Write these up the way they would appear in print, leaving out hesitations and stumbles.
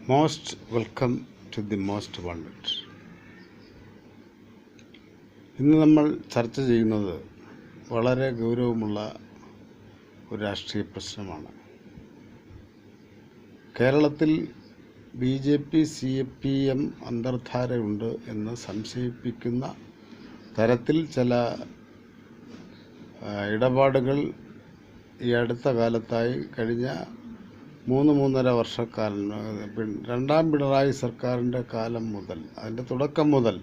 Most welcome to the most wanted. ഇന്ന് നമ്മൾ ചർച്ച ചെയ്യുന്നത് വളരെ ഗൗരവമുള്ള ഒരു രാഷ്ട്രീയ പ്രശ്നമാണ്. കേരളത്തിൽ BJP CPM അന്തർധാരയുണ്ട് എന്ന് സംശയിപ്പിക്കുന്ന തരത്തിൽ ചില ഇടപാടുകൾ ഈ അടുത്ത കാലത്തായി കഴിഞ്ഞ 3-3.5 വർഷക്കാലം രണ്ടാം പിണറായി സർക്കാരിൻ്റെ കാലം മുതൽ, അതിൻ്റെ തുടക്കം മുതൽ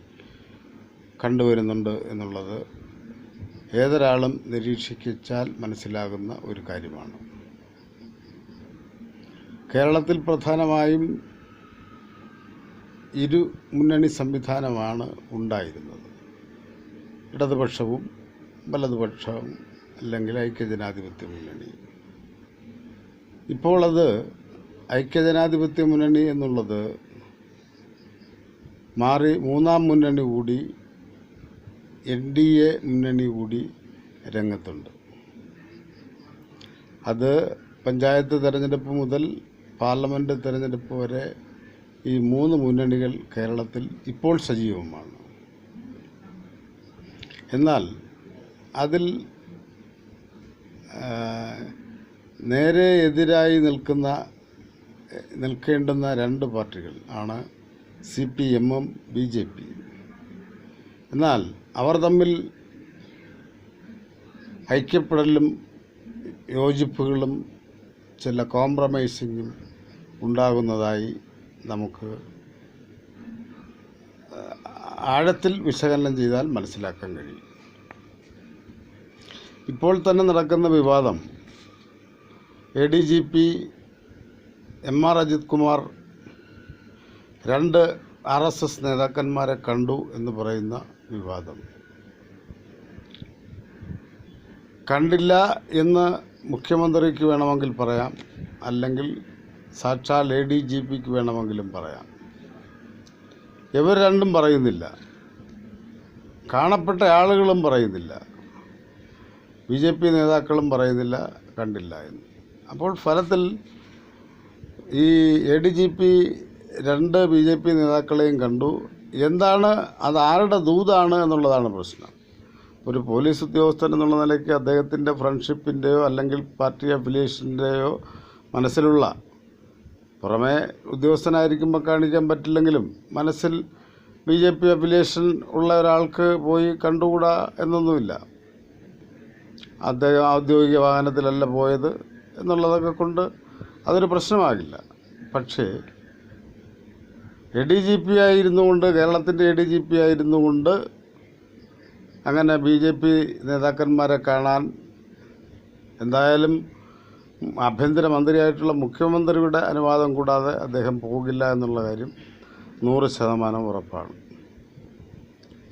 കണ്ടുവരുന്നുണ്ട് എന്നുള്ളത് ഏതൊരാളും നിരീക്ഷിച്ചാൽ മനസ്സിലാകുന്ന ഒരു കാര്യമാണ്. കേരളത്തിൽ പ്രധാനമായും ഇരു മുന്നണി സംവിധാനമാണ് ഉണ്ടായിരുന്നത്. ഇടതുപക്ഷവും വലതുപക്ഷവും അല്ലെങ്കിൽ ഐക്യജനാധിപത്യ മുന്നണി. ഇപ്പോൾ അത് ഐക്യജനാധിപത്യ മുന്നണി എന്നുള്ളത് മാറി മൂന്നാം മുന്നണി കൂടി, NDA മുന്നണി കൂടി രംഗത്തുണ്ട്. അത് പഞ്ചായത്ത് തെരഞ്ഞെടുപ്പ് മുതൽ പാർലമെൻറ്റ് തെരഞ്ഞെടുപ്പ് വരെ ഈ 3 മുന്നണികൾ കേരളത്തിൽ ഇപ്പോൾ സജീവമാണ്. എന്നാൽ അതിൽ നേരെ എതിരായി നിൽക്കേണ്ടുന്ന 2 പാർട്ടികൾ ആണ് CPM-ഉം BJP. എന്നാൽ അവർ തമ്മിൽ ഐക്യപ്പെടലും യോജിപ്പുകളും ചില കോംപ്രമൈസിങ്ങും ഉണ്ടാകുന്നതായി നമുക്ക് ആഴത്തിൽ വിശകലനം ചെയ്താൽ മനസ്സിലാക്കാൻ കഴിയും. ഇപ്പോൾ തന്നെ നടക്കുന്ന വിവാദം ADGP MR Ajith Kumar 2 RSS നേതാക്കന്മാരെ കണ്ടു എന്ന് പറയുന്ന വിവാദം. കണ്ടില്ല എന്ന് മുഖ്യമന്ത്രിക്ക് വേണമെങ്കിൽ പറയാം, അല്ലെങ്കിൽ സാക്ഷാൽ ADGPക്ക് വേണമെങ്കിലും പറയാം. ഇവർ രണ്ടും പറയുന്നില്ല, കാണപ്പെട്ട ആളുകളും പറയുന്നില്ല, BJP നേതാക്കളും പറയുന്നില്ല കണ്ടില്ല എന്ന്. അപ്പോൾ ഫലത്തിൽ ഈ ADGP 2 BJP നേതാക്കളെയും കണ്ടു. എന്താണ് അത്, ആരുടെ ദൂതാണ് എന്നുള്ളതാണ് പ്രശ്നം. ഒരു പോലീസ് ഉദ്യോഗസ്ഥൻ എന്നുള്ള നിലയ്ക്ക് അദ്ദേഹത്തിൻ്റെ ഫ്രണ്ട്ഷിപ്പിൻ്റെയോ അല്ലെങ്കിൽ പാർട്ടി അഫിലിയേഷൻ്റെയോ മനസ്സിലുള്ള, പുറമേ ഉദ്യോഗസ്ഥനായിരിക്കുമ്പോൾ കാണിക്കാൻ പറ്റില്ലെങ്കിലും മനസ്സിൽ BJP അഫിലിയേഷൻ ഉള്ള ഒരാൾക്ക് പോയി കണ്ടുകൂടാ എന്നൊന്നുമില്ല. അദ്ദേഹം ഔദ്യോഗിക വാഹനത്തിലല്ല പോയത് എന്നുള്ളതൊക്കെ കൊണ്ട് അതൊരു പ്രശ്നമാകില്ല. പക്ഷേ ADGP ആയിരുന്നുകൊണ്ട്, കേരളത്തിൻ്റെ ADGP ആയിരുന്നുകൊണ്ട് അങ്ങനെ BJP നേതാക്കന്മാരെ കാണാൻ എന്തായാലും ആഭ്യന്തരമന്ത്രിയായിട്ടുള്ള മുഖ്യമന്ത്രിയുടെ അനുവാദം കൂടാതെ അദ്ദേഹം പോകില്ല എന്നുള്ള കാര്യം 100% ഉറപ്പാണ്.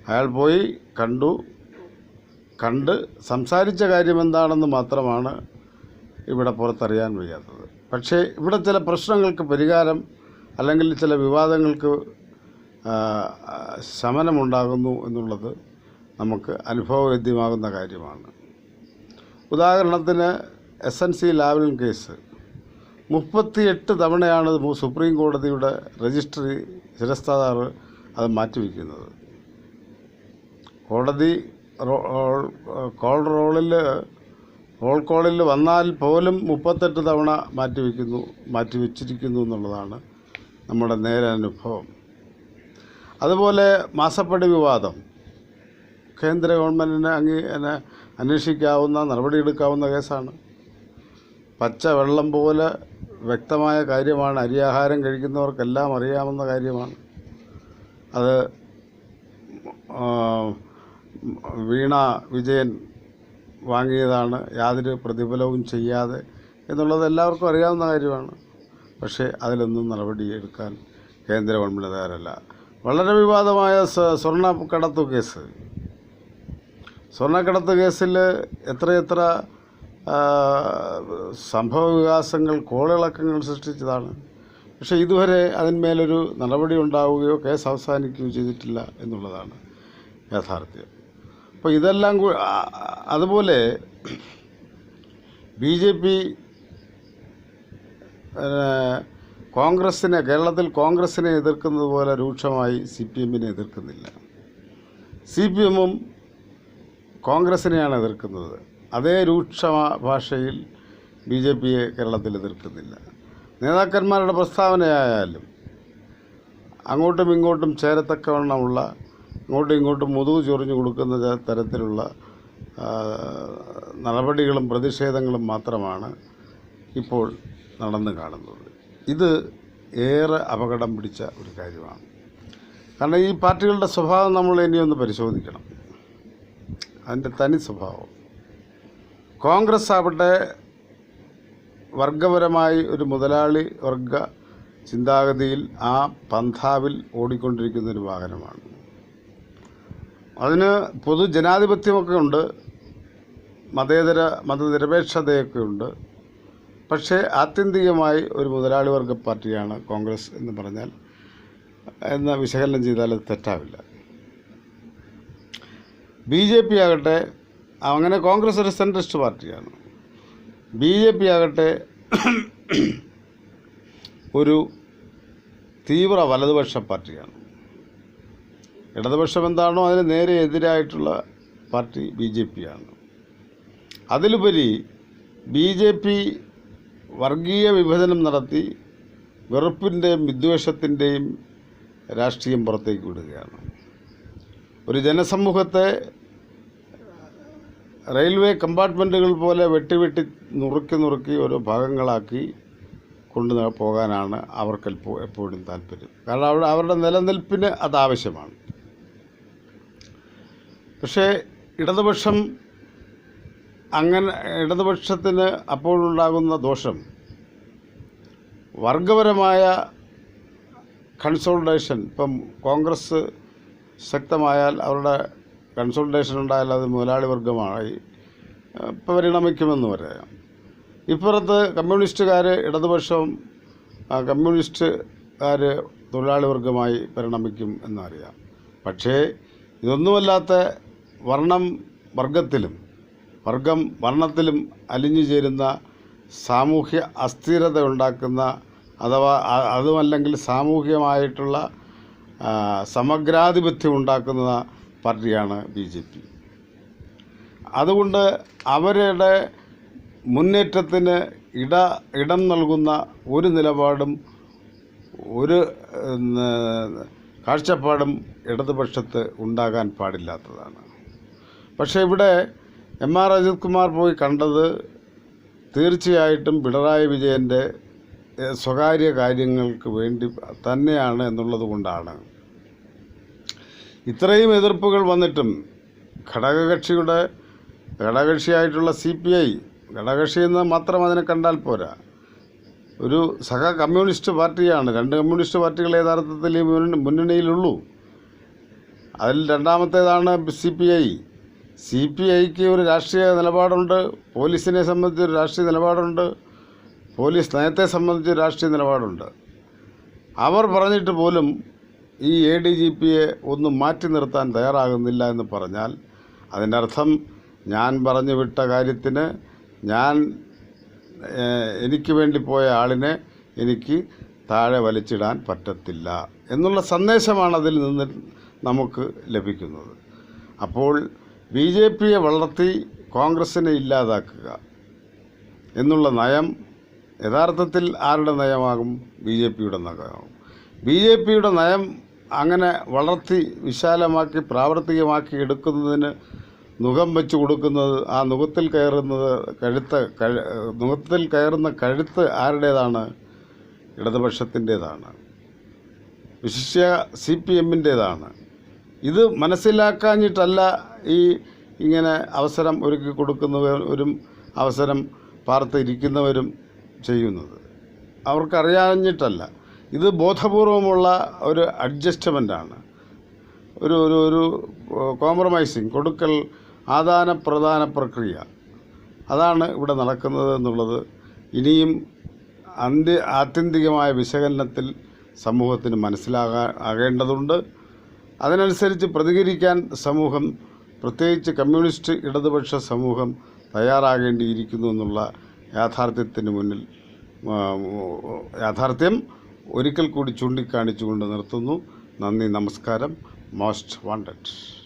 അയാൾ പോയി കണ്ട് സംസാരിച്ച കാര്യം എന്താണെന്ന് മാത്രമാണ് ഇവിടെ പുറത്തറിയാൻ വയ്യാത്തത്. പക്ഷേ ഇവിടെ ചില പ്രശ്നങ്ങൾക്ക് പരിഹാരം അല്ലെങ്കിൽ ചില വിവാദങ്ങൾക്ക് ശമനമുണ്ടാകുന്നു എന്നുള്ളത് നമുക്ക് അനുഭവവേദ്യമാകുന്ന കാര്യമാണ്. ഉദാഹരണത്തിന് SNC ലാവ്ലിൻ കേസ് 38 തവണയാണ് സുപ്രീം കോടതിയുടെ രജിസ്ട്രി ശിരസ്താദാർ അത് മാറ്റിവെക്കുന്നത്. കോടതി റോൾ കോളിൽ വന്നാൽ പോലും 38 തവണ മാറ്റിവെച്ചിരിക്കുന്നു എന്നുള്ളതാണ് നമ്മുടെ നേരെ അനുഭവം. അതുപോലെ മാസപ്പടി വിവാദം കേന്ദ്ര ഗവൺമെൻറ്റിന് അന്വേഷിക്കാവുന്ന, നടപടിയെടുക്കാവുന്ന കേസാണ്. പച്ചവെള്ളം പോലെ വ്യക്തമായ കാര്യമാണ്, അരിയാഹാരം കഴിക്കുന്നവർക്കെല്ലാം അറിയാവുന്ന കാര്യമാണ്. അത് വീണ വിജയൻ വാങ്ങിയതാണ്, യാതൊരു പ്രതിഫലവും ചെയ്യാതെ എന്നുള്ളത് എല്ലാവർക്കും അറിയാവുന്ന കാര്യമാണ്. പക്ഷേ അതിലൊന്നും നടപടിയെടുക്കാൻ കേന്ദ്ര ഗവൺമെൻറ് തയ്യാറല്ല. വളരെ വിവാദമായ സ്വർണ്ണക്കടത്ത് കേസിൽ എത്രയെത്ര സംഭവ വികാസങ്ങൾ, കോളിളക്കങ്ങൾ സൃഷ്ടിച്ചതാണ്. പക്ഷേ ഇതുവരെ അതിന്മേലൊരു നടപടി ഉണ്ടാവുകയോ കേസ് അവസാനിക്കുകയോ ചെയ്തിട്ടില്ല എന്നുള്ളതാണ് യാഥാർത്ഥ്യം. അപ്പോൾ ഇതെല്ലാം അതുപോലെ BJP കേരളത്തിൽ കോൺഗ്രസിനെ എതിർക്കുന്നത് പോലെ രൂക്ഷമായി CPM-നെ എതിർക്കുന്നില്ല. CPM-ഉം കോൺഗ്രസിനെയാണ് എതിർക്കുന്നത്. അതേ രൂക്ഷ ഭാഷയിൽ BJP-യെ കേരളത്തിൽ എതിർക്കുന്നില്ല. നേതാക്കന്മാരുടെ പ്രസ്താവനയായാലും അങ്ങോട്ടും ഇങ്ങോട്ടും ചേരത്തക്കവണ്ണമുള്ള, അങ്ങോട്ടും ഇങ്ങോട്ടും മുതുകു ചൊറിഞ്ഞു കൊടുക്കുന്ന തരത്തിലുള്ള നടപടികളും പ്രതിഷേധങ്ങളും മാത്രമാണ് ഇപ്പോൾ നടന്നു കാണുന്നത്. ഇത് ഏറെ അപകടം പിടിച്ച ഒരു കാര്യമാണ്. കാരണം ഈ പാർട്ടികളുടെ സ്വഭാവം നമ്മൾ ഇനിയൊന്ന് പരിശോധിക്കണം, അതിൻ്റെ തനി സ്വഭാവം. കോൺഗ്രസ് ആവട്ടെ വർഗപരമായി ഒരു മുതലാളി വർഗ ചിന്താഗതിയിൽ ആ പന്ഥാവിൽ ഓടിക്കൊണ്ടിരിക്കുന്നൊരു വാഹനമാണ്. അതിന് പൊതുജനാധിപത്യമൊക്കെ ഉണ്ട്, മതനിരപേക്ഷതയൊക്കെ ഉണ്ട്. പക്ഷേ ആത്യന്തികമായി ഒരു മുതലാളി വർഗ പാർട്ടിയാണ് കോൺഗ്രസ് എന്ന് പറഞ്ഞാൽ, എന്ന വിശകലനം ചെയ്താൽ അത് തെറ്റാവില്ല. BJP ആകട്ടെ, അങ്ങനെ കോൺഗ്രസ് ഒരു സെൻട്രിസ്റ്റ് പാർട്ടിയാണ്. BJP ആകട്ടെ ഒരു തീവ്ര വലതുപക്ഷ പാർട്ടിയാണ്. ഇടതുപക്ഷം എന്താണോ അതിന് നേരെ എതിരായിട്ടുള്ള പാർട്ടി BJP ആണ്. അതിലുപരി BJP വർഗീയ വിഭജനം നടത്തി വെറുപ്പിൻ്റെയും വിദ്വേഷത്തിൻ്റെയും രാഷ്ട്രീയം പുറത്തേക്ക് വിടുകയാണ്. ഒരു ജനസമൂഹത്തെ റെയിൽവേ കമ്പാർട്ട്മെൻറ്റുകൾ പോലെ വെട്ടി നുറുക്കി ഓരോ ഭാഗങ്ങളാക്കി കൊണ്ടു പോകാനാണ് അവർക്ക് എപ്പോഴും താല്പര്യം. കാരണം അവരുടെ നിലനിൽപ്പിന് അതാവശ്യമാണ്. പക്ഷേ ഇടതുപക്ഷത്തിന് അപ്പോഴുണ്ടാകുന്ന ദോഷം വർഗപരമായ കൺസോളിഡേഷൻ. ഇപ്പം കോൺഗ്രസ് ശക്തമായാൽ, അവരുടെ കൺസോളിഡേഷൻ ഉണ്ടായാൽ അത് മുതലാളി വർഗമായി പരിണമിക്കുമെന്ന് പറയാം. ഇപ്പുറത്ത് കമ്മ്യൂണിസ്റ്റുകാർ ഇടതുപക്ഷവും കമ്മ്യൂണിസ്റ്റുകാർ തൊഴിലാളി വർഗമായി പരിണമിക്കും എന്നറിയാം. പക്ഷേ ഇതൊന്നുമല്ലാത്ത വർണ്ണത്തിലും അലിഞ്ഞു ചേരുന്ന സാമൂഹ്യ അസ്ഥിരത ഉണ്ടാക്കുന്ന, അഥവാ അതുമല്ലെങ്കിൽ സാമൂഹികമായിട്ടുള്ള സമഗ്രാധിപത്യം ഉണ്ടാക്കുന്ന പാർട്ടിയാണ് BJP. അതുകൊണ്ട് അവരുടെ മുന്നേറ്റത്തിന് ഇടം നൽകുന്ന ഒരു നിലപാടും ഒരു കാഴ്ചപ്പാടും ഇടതുപക്ഷത്ത് ഉണ്ടാകാൻ പാടില്ലാത്തതാണ്. പക്ഷേ ഇവിടെ MR അജിത് കുമാർ പോയി കണ്ടത് തീർച്ചയായിട്ടും പിണറായി വിജയൻ്റെ സ്വകാര്യ കാര്യങ്ങൾക്ക് വേണ്ടി തന്നെയാണ് എന്നുള്ളത് കൊണ്ടാണ്. ഇത്രയും എതിർപ്പുകൾ വന്നിട്ടും ഘടകകക്ഷിയായിട്ടുള്ള CPI, ഘടകകക്ഷിയെന്ന് മാത്രം അതിനെ കണ്ടാൽ പോരാ, ഒരു കമ്മ്യൂണിസ്റ്റ് പാർട്ടിയാണ്. 2 കമ്മ്യൂണിസ്റ്റ് പാർട്ടികൾ യഥാർത്ഥത്തിൽ ഈ മുന്നണിയിലുള്ളൂ. അതിൽ രണ്ടാമത്തേതാണ് CPI. CPIക്ക് ഒരു രാഷ്ട്രീയ നിലപാടുണ്ട്, പോലീസിനെ സംബന്ധിച്ചൊരു രാഷ്ട്രീയ നിലപാടുണ്ട്, പോലീസ് നയത്തെ സംബന്ധിച്ചൊരു രാഷ്ട്രീയ നിലപാടുണ്ട്. അവർ പറഞ്ഞിട്ട് പോലും ഈ ADGPയെ ഒന്ന് മാറ്റി നിർത്താൻ തയ്യാറാകുന്നില്ല എന്ന് പറഞ്ഞാൽ അതിൻ്റെ അർത്ഥം ഞാൻ പറഞ്ഞു വിട്ട കാര്യത്തിന്, എനിക്ക് വേണ്ടി പോയ ആളിനെ എനിക്ക് താഴെ വലിച്ചിടാൻ പറ്റത്തില്ല എന്നുള്ള സന്ദേശമാണ് അതിൽ നിന്ന് നമുക്ക് ലഭിക്കുന്നത്. അപ്പോൾ BJPയെ വളർത്തി കോൺഗ്രസിനെ ഇല്ലാതാക്കുക എന്നുള്ള നയം യഥാർത്ഥത്തിൽ ആരുടെ നയമാകും? BJPയുടെ നയമാകും. BJPയുടെ നയം അങ്ങനെ വളർത്തി വിശാലമാക്കി പ്രാവർത്തികമാക്കി എടുക്കുന്നതിന് നുകം വെച്ച് കൊടുക്കുന്നത്, ആ നുകത്തിൽ കയറുന്ന കഴുത്ത് ആരുടേതാണ്? ഇടതുപക്ഷത്തിൻ്റേതാണ്, വിശിഷ്യ CPM-ൻ്റേതാണ്. ഇത് മനസ്സിലാക്കാഞ്ഞിട്ടല്ല ഇങ്ങനെ അവസരം ഒരുക്കി കൊടുക്കുന്നവരും അവസരം പാർത്തിരിക്കുന്നവരും ചെയ്യുന്നത്, അവർക്കറിയാഞ്ഞിട്ടല്ല. ഇത് ബോധപൂർവമുള്ള ഒരു അഡ്ജസ്റ്റ്മെൻ്റാണ്, ഒരു കോംപ്രമൈസിങ്, കൊടുക്കൽ ആദാന പ്രദാന പ്രക്രിയ. അതാണ് ഇവിടെ നടക്കുന്നത് എന്നുള്ളത് ഇനിയും ആത്യന്തികമായ വിശകലനത്തിൽ സമൂഹത്തിന് മനസ്സിലാകേണ്ടതുണ്ട്. അതിനനുസരിച്ച് പ്രതികരിക്കാൻ സമൂഹം, പ്രത്യേകിച്ച് കമ്മ്യൂണിസ്റ്റ് ഇടതുപക്ഷ സമൂഹം യാഥാർത്ഥ്യം ഒരിക്കൽ കൂടി ചൂണ്ടിക്കാണിച്ചുകൊണ്ട് നിർത്തുന്നു. നന്ദി, നമസ്കാരം. Most wanted.